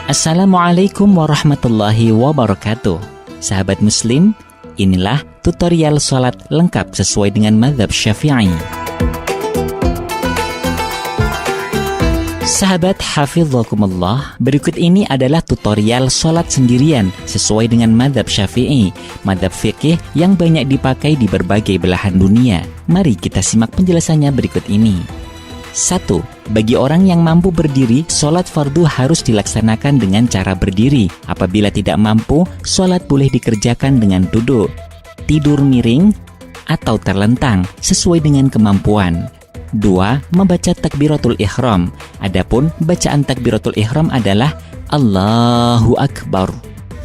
Assalamualaikum warahmatullahi wabarakatuh. Sahabat muslim, inilah tutorial sholat lengkap sesuai dengan mazhab Syafi'i. Sahabat hafizakumullah, berikut ini adalah tutorial sholat sendirian sesuai dengan mazhab Syafi'i, mazhab fikih yang banyak dipakai di berbagai belahan dunia. Mari kita simak penjelasannya berikut ini. 1. Bagi orang yang mampu berdiri, sholat fardu harus dilaksanakan dengan cara berdiri. Apabila tidak mampu, sholat boleh dikerjakan dengan duduk, tidur miring, atau terlentang sesuai dengan kemampuan. 2. Membaca takbiratul ihram. Adapun bacaan takbiratul ihram adalah Allahu Akbar.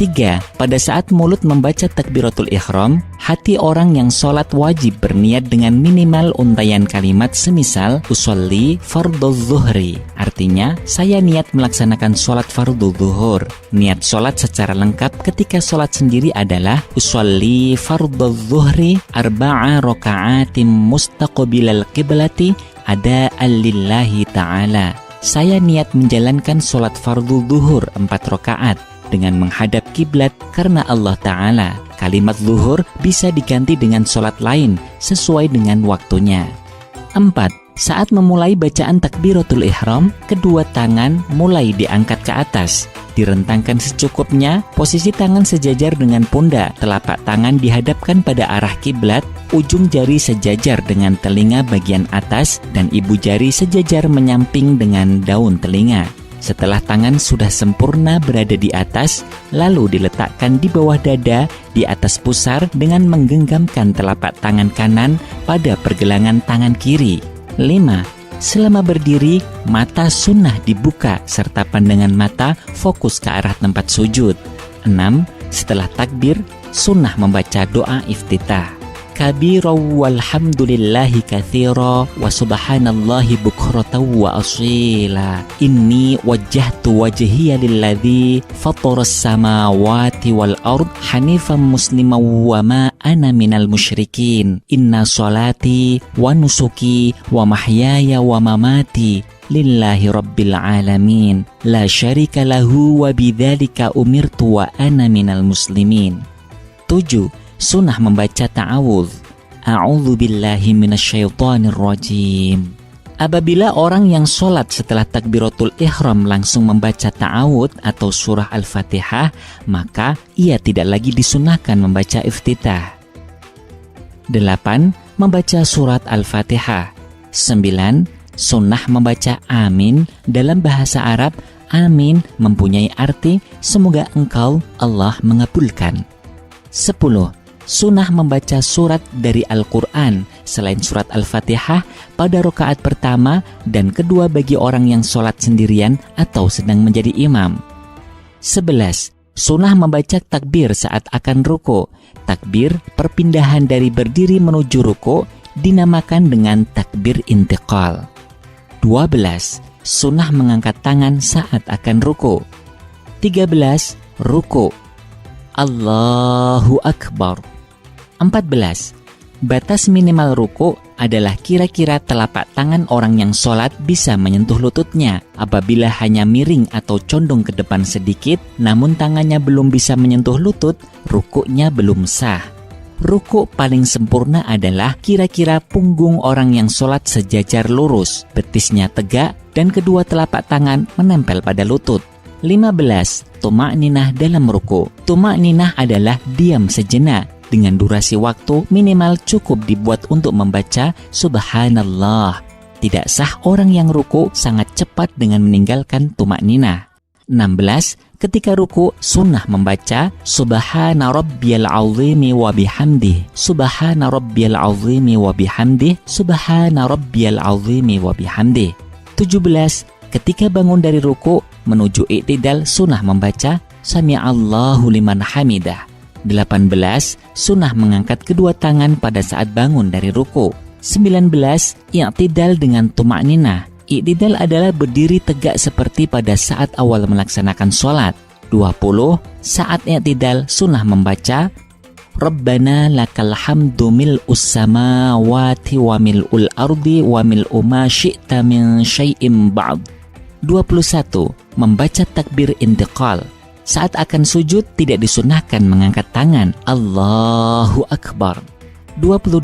3. Pada saat mulut membaca takbiratul ihram, hati orang yang sholat wajib berniat dengan minimal untaian kalimat semisal usolli fardhu zuhri. Artinya, saya niat melaksanakan sholat fardhu zuhur. Niat sholat secara lengkap ketika sholat sendiri adalah usolli fardhu zuhri arba'a raka'atim mustaqbilal qiblati ada'an lillahi ta'ala. Saya niat menjalankan sholat fardhu zuhur 4 rakaat dengan menghadap kiblat karena Allah Ta'ala. Kalimat zuhur bisa diganti dengan sholat lain sesuai dengan waktunya. 4. Saat memulai bacaan takbiratul ihram, kedua tangan mulai diangkat ke atas, direntangkan secukupnya, posisi tangan sejajar dengan pundak, telapak tangan dihadapkan pada arah kiblat, ujung jari sejajar dengan telinga bagian atas, dan ibu jari sejajar menyamping dengan daun telinga. Setelah tangan sudah sempurna berada di atas, lalu diletakkan di bawah dada di atas pusar dengan menggenggamkan telapak tangan kanan pada pergelangan tangan kiri. 5. Selama berdiri, mata sunnah dibuka serta pandangan mata fokus ke arah tempat sujud. 6. Setelah takbir, sunnah membaca doa iftitah. Kabira walhamdulillahi katsira wa subhanallahi bukratan wa asila. Inni wajjahtu wajhiya lilladzi fataras samawati wal ard hanifan musliman wa ma ana minal musyrikin. Inna sholati wa nusuki wa mahyaya wa mamati lillahi rabbil alamin la syarika lahu wa bidzalika umirtu wa ana minal muslimin. 7. Sunnah membaca ta'awudz. A'udzu billahi minasyaitonir rajim. Apabila orang yang sholat setelah takbiratul ihram langsung membaca ta'awudz atau surah Al-Fatihah, maka ia tidak lagi disunnahkan membaca iftitah. 8. Membaca surat Al-Fatihah. 9. Sunnah membaca amin. Dalam bahasa Arab, amin mempunyai arti semoga engkau Allah mengabulkan. 10. Sunnah membaca surat dari Al-Quran selain surat Al-Fatihah pada rakaat pertama dan kedua bagi orang yang sholat sendirian atau sedang menjadi imam. 11. Sunnah membaca takbir saat akan ruku. Takbir perpindahan dari berdiri menuju ruku dinamakan dengan takbir intiqal. 12. Sunnah mengangkat tangan saat akan ruku. 13. Ruku. Allahu Akbar. 14. Batas minimal ruku adalah kira-kira telapak tangan orang yang sholat bisa menyentuh lututnya. Apabila hanya miring atau condong ke depan sedikit, namun tangannya belum bisa menyentuh lutut, rukuknya belum sah. Ruku paling sempurna adalah kira-kira punggung orang yang sholat sejajar lurus, betisnya tegak, dan kedua telapak tangan menempel pada lutut. 15. Tuma'ninah dalam ruku. Tuma'ninah adalah diam sejenak dengan durasi waktu minimal cukup dibuat untuk membaca subhanallah. Tidak sah orang yang ruku sangat cepat dengan meninggalkan tuma'ninah. 16. Ketika ruku, sunnah membaca subhana rabbiyal azimi wa bihamdih, subhana rabbiyal azimi wa bihamdih, subhana rabbiyal azimi wa bihamdih. 17. Ketika bangun dari ruku menuju i'tidal, sunnah membaca sami'allahu liman hamidah. 18. Sunnah mengangkat kedua tangan pada saat bangun dari ruku. 19. I'tidal dengan tuma'ninah. I'tidal adalah berdiri tegak seperti pada saat awal melaksanakan sholat. 20. Saat i'tidal, sunnah membaca Rabbana lakal hamdu mil'us samawati wa mil'ul ardi wa mil'u ma syi'ta min syai'im ba'd. 21. Membaca takbir intiqal. Saat akan sujud tidak disunahkan mengangkat tangan. Allahu Akbar. 22.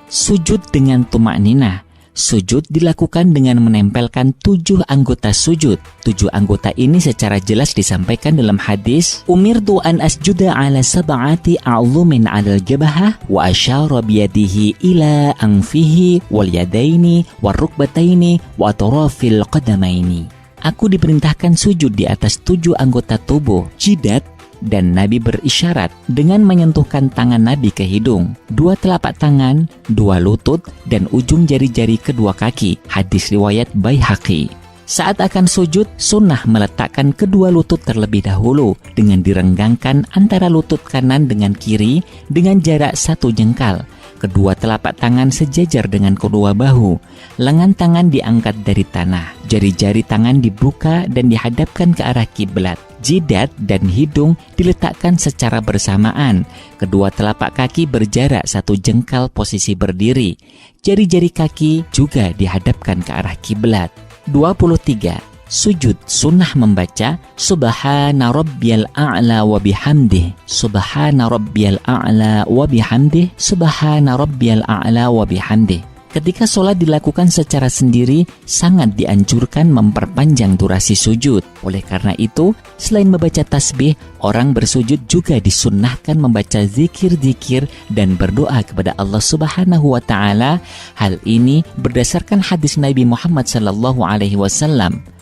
Sujud dengan tuma'ninah. Sujud dilakukan dengan menempelkan 7 anggota sujud. 7 anggota ini secara jelas disampaikan dalam hadis, Umirtu an asjuda ala sab'ati a'lumin alal jabahah wa asyara biyadihi ila anfihi wal yadaini wal rukbataini wa atrafil qadamaini. Aku diperintahkan sujud di atas 7 anggota tubuh, jidat, dan Nabi berisyarat dengan menyentuhkan tangan Nabi ke hidung, 2 telapak tangan, 2 lutut, dan ujung jari-jari kedua kaki. Hadis riwayat Baihaqi. Saat akan sujud, sunnah meletakkan kedua lutut terlebih dahulu dengan direnggangkan antara lutut kanan dengan kiri dengan jarak 1 jengkal. Kedua telapak tangan sejajar dengan kedua bahu. Lengan tangan diangkat dari tanah. Jari-jari tangan dibuka dan dihadapkan ke arah kiblat. Jidat dan hidung diletakkan secara bersamaan. Kedua telapak kaki berjarak 1 jengkal posisi berdiri. Jari-jari kaki juga dihadapkan ke arah kiblat. 23. Sujud sunnah membaca Subhana rabbiyal a'la wa bihamdih. Subhana rabbiyal a'la wa bihamdih. Subhana rabbiyal a'la wa bihamdih. Ketika sholat dilakukan secara sendiri, sangat dianjurkan memperpanjang durasi sujud. Oleh karena itu, selain membaca tasbih, orang bersujud juga disunnahkan membaca zikir-zikir dan berdoa kepada Allah Subhanahu wa Ta'ala. Hal ini berdasarkan hadis Nabi Muhammad SAW.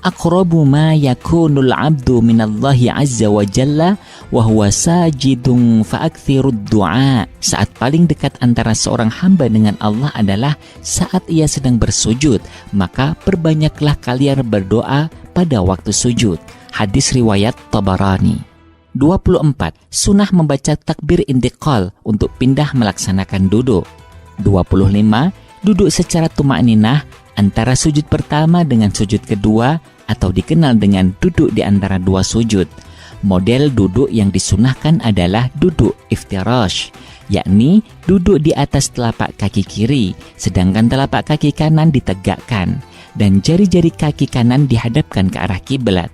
Aqrabu ma yakunul abdu minallahi azza wa jalla wa huwa sajidun fa'akthirud du'a. Saat paling dekat antara seorang hamba dengan Allah adalah saat ia sedang bersujud, maka perbanyaklah kalian berdoa pada waktu sujud. Hadis riwayat Tabarani. 24. Sunnah membaca takbir intiqal untuk pindah melaksanakan duduk. 25. Duduk secara tuma'ninah antara sujud pertama dengan sujud kedua, atau dikenal dengan duduk di antara 2 sujud. Model duduk yang disunahkan adalah duduk iftirash, yakni duduk di atas telapak kaki kiri, sedangkan telapak kaki kanan ditegakkan, dan jari-jari kaki kanan dihadapkan ke arah kiblat.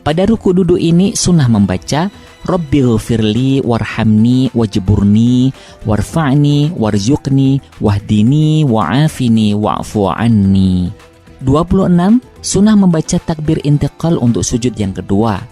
Pada ruku duduk ini sunnah membaca Rabbighfirli warhamni wajburni warfa'ni warzuqni wahdini wa'afini wa'fu anni. 26. Sunnah membaca takbir intiqal untuk sujud yang kedua.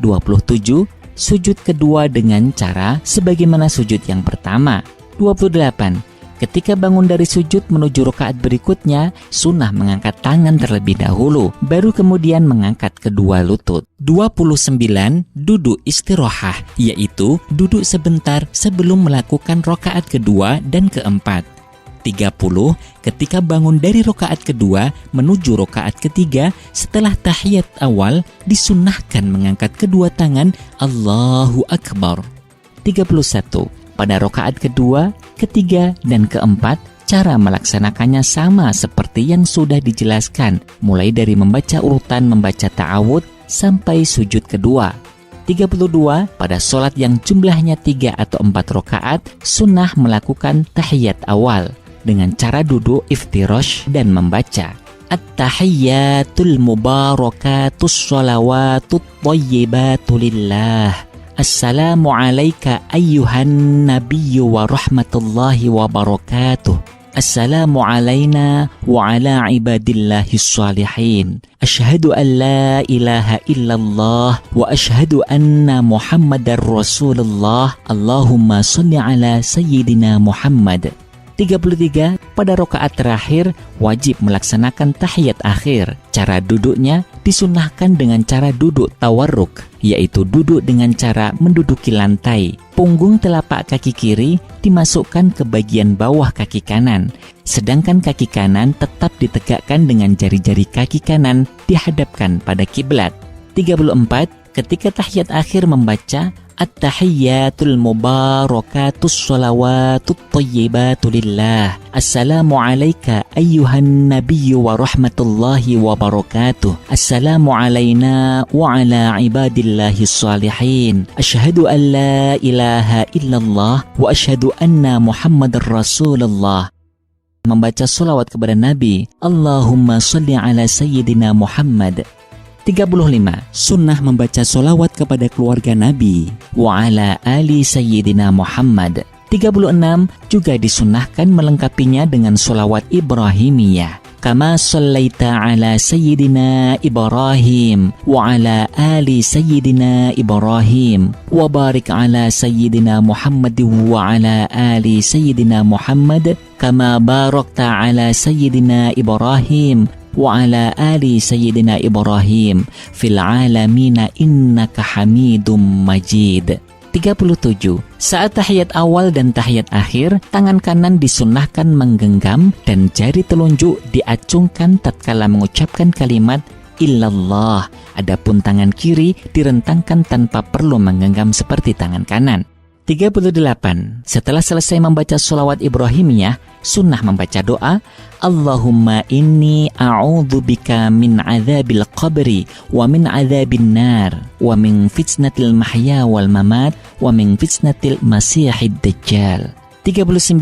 27. Sujud kedua dengan cara sebagaimana sujud yang pertama. 28. Ketika bangun dari sujud menuju rakaat berikutnya, sunnah mengangkat tangan terlebih dahulu, baru kemudian mengangkat kedua lutut. 29. Duduk istirahah, yaitu duduk sebentar sebelum melakukan rakaat kedua dan keempat. 30. Ketika bangun dari rakaat kedua menuju rakaat ketiga, setelah tahiyat awal disunnahkan mengangkat kedua tangan Allahu Akbar. 31. Pada rakaat kedua, ketiga, dan keempat, cara melaksanakannya sama seperti yang sudah dijelaskan, mulai dari membaca urutan membaca ta'awud sampai sujud kedua. 32. Pada sholat yang jumlahnya 3 atau 4 rakaat, sunnah melakukan tahiyat awal dengan cara duduk iftirash dan membaca At-tahiyyatul mubarakatus sholawatut thayyibatu lillah. Assalamu alayka ayyuhan nabiyyu wa rahmatullahi wa barakatuh. Assalamu alayna wa ala ibadillahis salihin. Asyhadu an la ilaha illallah wa asyhadu anna Muhammadar Rasulullah. Allahumma shalli ala sayyidina Muhammad. 33. Pada rakaat terakhir wajib melaksanakan tahiyat akhir. Cara duduknya disunnahkan dengan cara duduk tawarruk, yaitu duduk dengan cara menduduki lantai. Punggung telapak kaki kiri dimasukkan ke bagian bawah kaki kanan, sedangkan kaki kanan tetap ditegakkan dengan jari-jari kaki kanan dihadapkan pada kiblat. 34. Ketika tahiyat akhir membaca At-tahiyyatul mubarakatus sholawatut thayyibatu lillah. Assalamu alayka ayyuhan nabiyyu wa rahmatullahi wa barakatuh. Assalamu alayna wa ala ibadillahis salihin. Asyhadu an la ilaha illallah wa asyhadu anna Muhammadar Rasulullah. membaca sholawat kepada Nabi. Allahumma sholli ala Sayyidina Muhammad. 35. Sunnah membaca sholawat kepada keluarga Nabi. Wa ala ali Sayyidina Muhammad. 36. Juga disunnahkan melengkapinya dengan sholawat Ibrahimiyah. Kama shallaita ala Sayyidina Ibrahim wa ala ali Sayyidina Ibrahim wa barik ala Sayyidina Muhammad wa ala ali Sayyidina Muhammad kama barakta ala Sayyidina Ibrahim wa ala ali Sayyidina Ibrahim fil alamina innaka Hamidum Majid. 37. Saat tahiyat awal dan tahiyat akhir, tangan kanan disunnahkan menggenggam dan jari telunjuk diacungkan tatkala mengucapkan kalimat illallah. Adapun tangan kiri direntangkan tanpa perlu menggenggam seperti tangan kanan. 38. Setelah selesai membaca sholawat Ibrahimiyah, sunnah membaca doa, Allahumma inni a'udzubika min adzabil qabri wa min adzabin nar wa min fitnatil mahya wal mamat wa min fitnatil masihid dajjal. 39.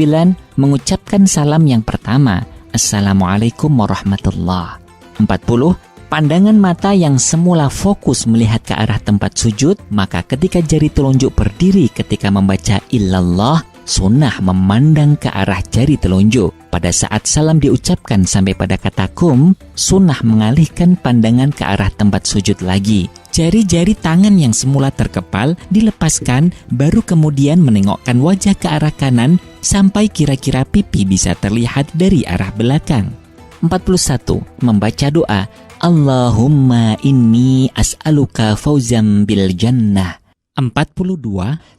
Mengucapkan salam yang pertama, Assalamualaikum warahmatullah. 40. Pandangan mata yang semula fokus melihat ke arah tempat sujud, maka ketika jari telunjuk berdiri ketika membaca illallah, sunnah memandang ke arah jari telunjuk. Pada saat salam diucapkan sampai pada kata kum, sunnah mengalihkan pandangan ke arah tempat sujud lagi. Jari-jari tangan yang semula terkepal dilepaskan, baru kemudian menengokkan wajah ke arah kanan sampai kira-kira pipi bisa terlihat dari arah belakang. 41. Membaca doa, Allahumma inni as'aluka fauzan bil jannah. 42.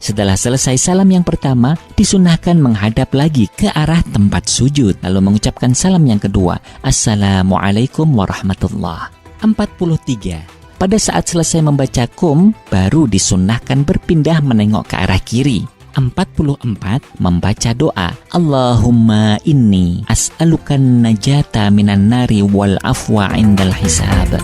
Setelah selesai salam yang pertama, disunahkan menghadap lagi ke arah tempat sujud, lalu mengucapkan salam yang kedua, Assalamualaikum warahmatullah. 43. Pada saat selesai membaca kum, baru disunahkan berpindah menengok ke arah kiri. 44. Membaca doa, Allahumma inni as'alukan najata minan nari wal afwa indal hisab.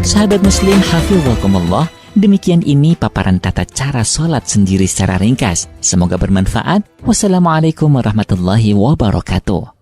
Sahabat muslim hafizakumullah, demikian ini paparan tata cara sholat sendiri secara ringkas. Semoga bermanfaat. Wassalamualaikum warahmatullahi wabarakatuh.